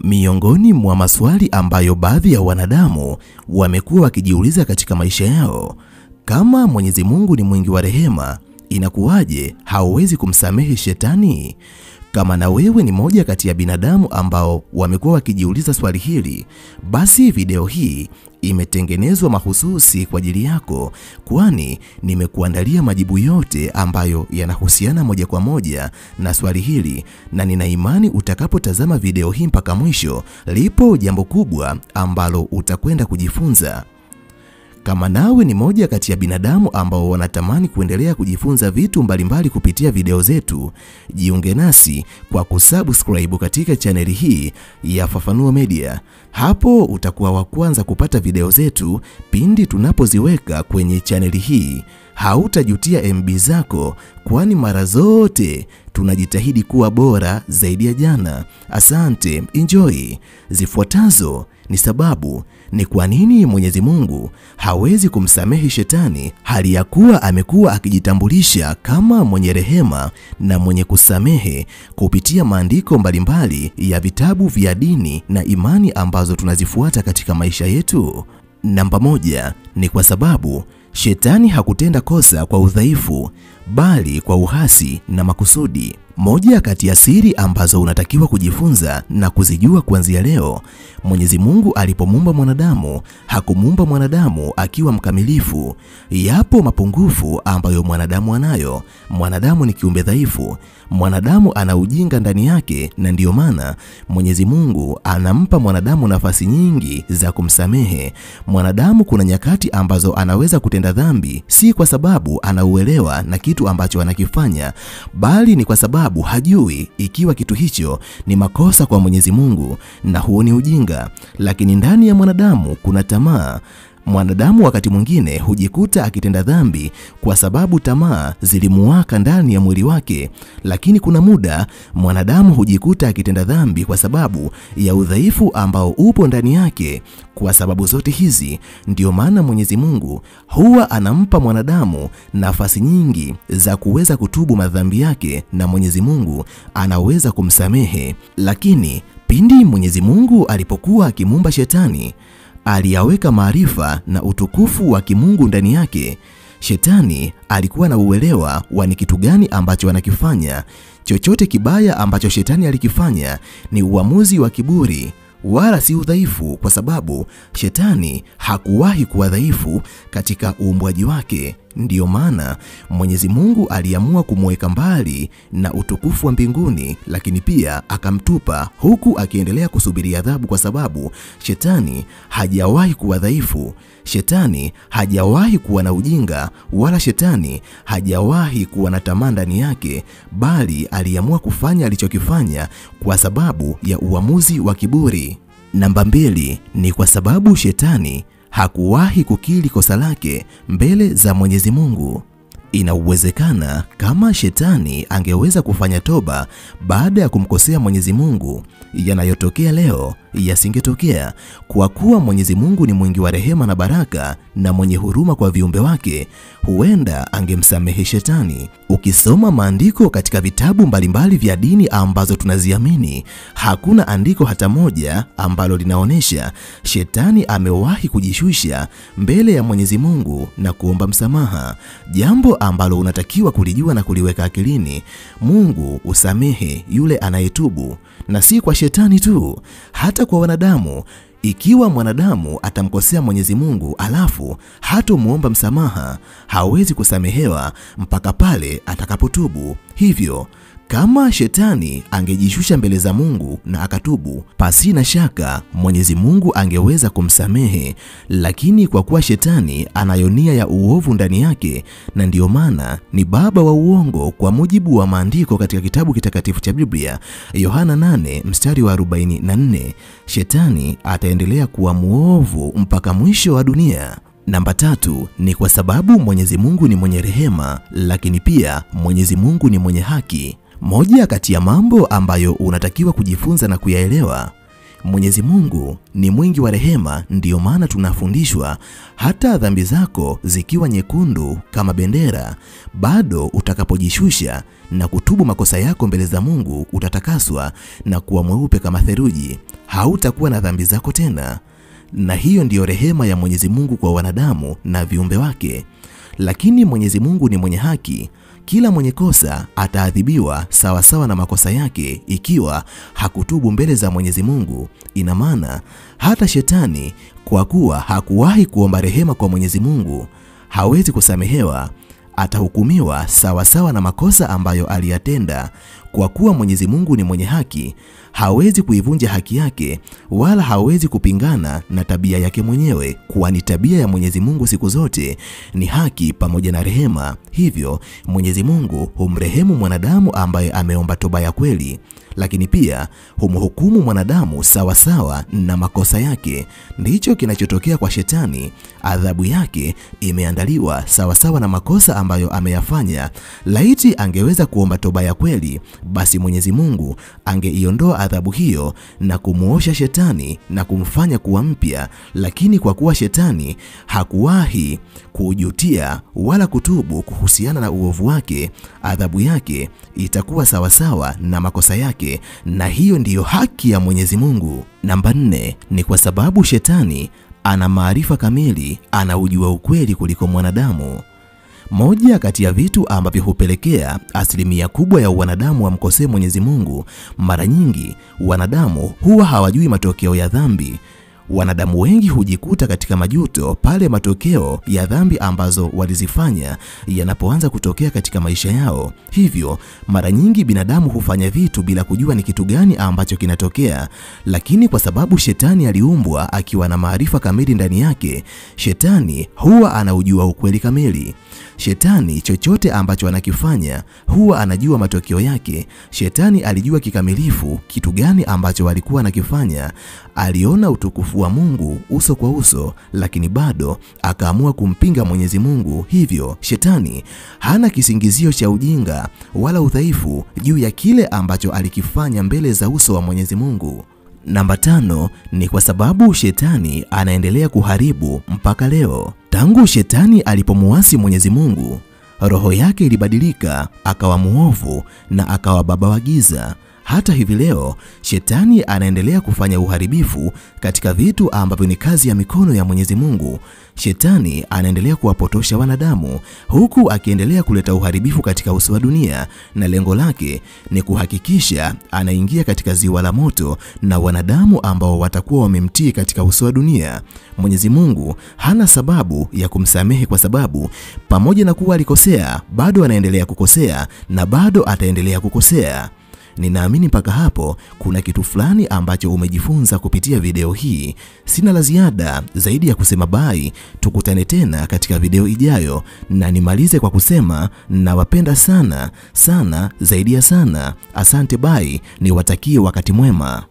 Miongoni mwa maswali ambayo baadhi ya wanadamu wamekuwa wakijiuliza katika maisha yao, kama Mwenyezi Mungu ni mwingi wa rehema, inakuwaje hauwezi kumsamehe shetani? Kama na wewe ni moja kati ya binadamu ambao wamekuwa wakijiuliza swali hili, basi video hii imetengenezwa mahususi kwa ajili yako, kwani nimekuandalia majibu yote ambayo yanahusiana moja kwa moja na swali hili, na nina imani utakapotazama video hii mpaka mwisho, lipo jambo kubwa ambalo utakwenda kujifunza. Kama nawe ni moja kati ya binadamu ambao wanatamani kuendelea kujifunza vitu mbalimbali kupitia video zetu, jiunge nasi kwa kusubscribe katika chaneli hii ya Fafanua Media. Hapo utakuwa wa kwanza kupata video zetu pindi tunapoziweka kwenye chaneli hii. Hautajutia MB zako, kwani mara zote tunajitahidi kuwa bora zaidi ya jana. Asante, enjoy. Zifuatazo ni sababu ni kwa nini Mwenyezi Mungu hawezi kumsamehe shetani, hali ya kuwa amekuwa akijitambulisha kama mwenye rehema na mwenye kusamehe kupitia maandiko mbalimbali ya vitabu vya dini na imani ambazo tunazifuata katika maisha yetu. Namba 1 ni kwa sababu shetani hakutenda kosa kwa udhaifu, bali kwa uhasi na makusudi. Moja kati ya siri ambazo unatakiwa kujifunza na kuzijua kuanzia leo, Mwenyezi Mungu alipomuumba mwanadamu, hakumuumba mwanadamu akiwa mkamilifu. Yapo mapungufu ambayo mwanadamu anayo. Mwanadamu ni kiumbe dhaifu. Mwanadamu ana ujinga ndani yake, na ndiyo maana Mwenyezi Mungu anampa mwanadamu nafasi nyingi za kumsamehe. Mwanadamu kuna nyakati ambazo anaweza kutenda dhambi, si kwa sababu anauelewa na kitu ambacho anakifanya, bali ni kwa sababu hajui ikiwa kitu hicho ni makosa kwa Mwenyezi Mungu, na huo ni ujinga. Lakini ndani ya mwanadamu kuna tamaa. Mwanadamu wakati mwingine hujikuta akitenda dhambi kwa sababu tamaa zilimuwaka ndani ya mwili wake, lakini kuna muda mwanadamu hujikuta akitenda dhambi kwa sababu ya udhaifu ambao upo ndani yake. Kwa sababu zote hizi ndio maana Mwenyezi Mungu huwa anampa mwanadamu nafasi nyingi za kuweza kutubu madhambi yake, na Mwenyezi Mungu anaweza kumsamehe. Lakini pindi Mwenyezi Mungu alipokuwa akimuumba shetani, aliyaweka maarifa na utukufu wa kimungu ndani yake. Shetani alikuwa na uelewa wa ni kitu gani ambacho anakifanya. Chochote kibaya ambacho shetani alikifanya ni uamuzi wa kiburi, wala si udhaifu, kwa sababu shetani hakuwahi kuwa dhaifu katika uumbwaji wake. Ndiyo maana Mwenyezi Mungu aliamua kumweka mbali na utukufu wa mbinguni, lakini pia akamtupa huku akiendelea kusubiri adhabu, kwa sababu shetani hajawahi kuwa dhaifu. Shetani hajawahi kuwa na ujinga, wala shetani hajawahi kuwa na tamaa ndani yake, bali aliamua kufanya alichokifanya kwa sababu ya uamuzi wa kiburi. Namba 2 ni kwa sababu shetani hakuwahi kukiri kosa lake mbele za Mwenyezi Mungu. Inawezekana kama shetani angeweza kufanya toba baada ya kumkosea Mwenyezi Mungu, yanayotokea leo yasingetokea, kwa kuwa Mwenyezi Mungu ni mwingi wa rehema na baraka na mwenye huruma kwa viumbe wake. Huenda angemsamehe shetani. Ukisoma maandiko katika vitabu mbalimbali vya dini ambazo tunaziamini, hakuna andiko hata moja ambalo linaonesha shetani amewahi kujishusha mbele ya Mwenyezi Mungu na kuomba msamaha. Jambo ambalo unatakiwa kulijua na kuliweka akilini, Mungu usamehe yule anayetubu, na si kwa shetani tu, hata kwa wanadamu. Ikiwa mwanadamu atamkosea Mwenyezi Mungu alafu hatomuomba msamaha, hawezi kusamehewa mpaka pale atakapotubu. Hivyo kama shetani angejishusha mbele za Mungu na akatubu, pasi na shaka Mwenyezi Mungu angeweza kumsamehe. Lakini kwa kuwa shetani anayo nia ya uovu ndani yake, na ndiyo maana ni baba wa uongo kwa mujibu wa maandiko katika kitabu kitakatifu cha Biblia, Yohana 8 mstari wa 44, shetani ataendelea kuwa muovu mpaka mwisho wa dunia. Namba 3 ni kwa sababu Mwenyezi Mungu ni mwenye rehema, lakini pia Mwenyezi Mungu ni mwenye haki. Moja kati ya mambo ambayo unatakiwa kujifunza na kuyaelewa, Mwenyezi Mungu ni mwingi wa rehema. Ndiyo maana tunafundishwa hata dhambi zako zikiwa nyekundu kama bendera, bado utakapojishusha na kutubu makosa yako mbele za Mungu, utatakaswa na kuwa mweupe kama theluji. hautakuwa na dhambi zako tena. Na hiyo ndiyo rehema ya Mwenyezi Mungu kwa wanadamu na viumbe wake. Lakini Mwenyezi Mungu ni mwenye haki. Kila mwenye kosa ataadhibiwa sawa sawa na makosa yake ikiwa hakutubu mbele za Mwenyezi Mungu. Ina maana hata shetani kwa kuwa hakuwahi kuomba rehema kwa Mwenyezi Mungu hawezi kusamehewa, atahukumiwa sawa sawa na makosa ambayo aliyatenda. Kwa kuwa Mwenyezi Mungu ni mwenye haki, hawezi kuivunja haki yake wala hawezi kupingana na tabia yake mwenyewe, kwani tabia ya Mwenyezi Mungu siku zote ni haki pamoja na rehema. Hivyo Mwenyezi Mungu humrehemu mwanadamu ambaye ameomba toba ya kweli, lakini pia humhukumu mwanadamu sawa sawa na makosa yake. Ndicho kinachotokea kwa shetani. Adhabu yake imeandaliwa sawa sawa na makosa ambayo ameyafanya. Laiti angeweza kuomba toba ya kweli, basi Mwenyezi Mungu angeiondoa adhabu hiyo na kumuosha shetani na kumfanya kuwa mpya. Lakini kwa kuwa shetani hakuwahi kujutia wala kutubu kuhusiana na uovu wake, adhabu yake itakuwa sawa sawa na makosa yake, na hiyo ndiyo haki ya Mwenyezi Mungu. Namba 4 ni kwa sababu shetani ana maarifa kamili, anaujua ukweli kuliko mwanadamu. Moja kati ya vitu ambavyo hupelekea asilimia kubwa ya wanadamu wamkosee Mwenyezi Mungu, mara nyingi wanadamu huwa hawajui matokeo ya dhambi. Wanadamu wengi hujikuta katika majuto pale matokeo ya dhambi ambazo walizifanya yanapoanza kutokea katika maisha yao. Hivyo mara nyingi binadamu hufanya vitu bila kujua ni kitu gani ambacho kinatokea, lakini kwa sababu shetani aliumbwa akiwa na maarifa kamili ndani yake, shetani huwa anaujua ukweli kamili. Shetani chochote ambacho anakifanya huwa anajua matokeo yake. Shetani alijua kikamilifu kitu gani ambacho walikuwa anakifanya. Aliona utukufu wa Mungu uso kwa uso, lakini bado akaamua kumpinga Mwenyezi Mungu. Hivyo shetani hana kisingizio cha ujinga wala udhaifu juu ya kile ambacho alikifanya mbele za uso wa Mwenyezi Mungu. Namba 5 ni kwa sababu shetani anaendelea kuharibu mpaka leo. Tangu shetani alipomuasi Mwenyezi Mungu, roho yake ilibadilika, akawa muovu na akawa baba wa giza. Hata hivi leo shetani anaendelea kufanya uharibifu katika vitu ambavyo ni kazi ya mikono ya Mwenyezi Mungu. Shetani anaendelea kuwapotosha wanadamu huku akiendelea kuleta uharibifu katika uso wa dunia, na lengo lake ni kuhakikisha anaingia katika ziwa la moto na wanadamu ambao watakuwa wamemtii katika uso wa dunia. Mwenyezi Mungu hana sababu ya kumsamehe kwa sababu pamoja na kuwa alikosea, bado anaendelea kukosea na bado ataendelea kukosea. Ninaamini mpaka hapo kuna kitu fulani ambacho umejifunza kupitia video hii. Sina la ziada zaidi ya kusema bye, tukutane tena katika video ijayo, na nimalize kwa kusema nawapenda sana sana zaidi ya sana. Asante, bye, niwatakie wakati mwema.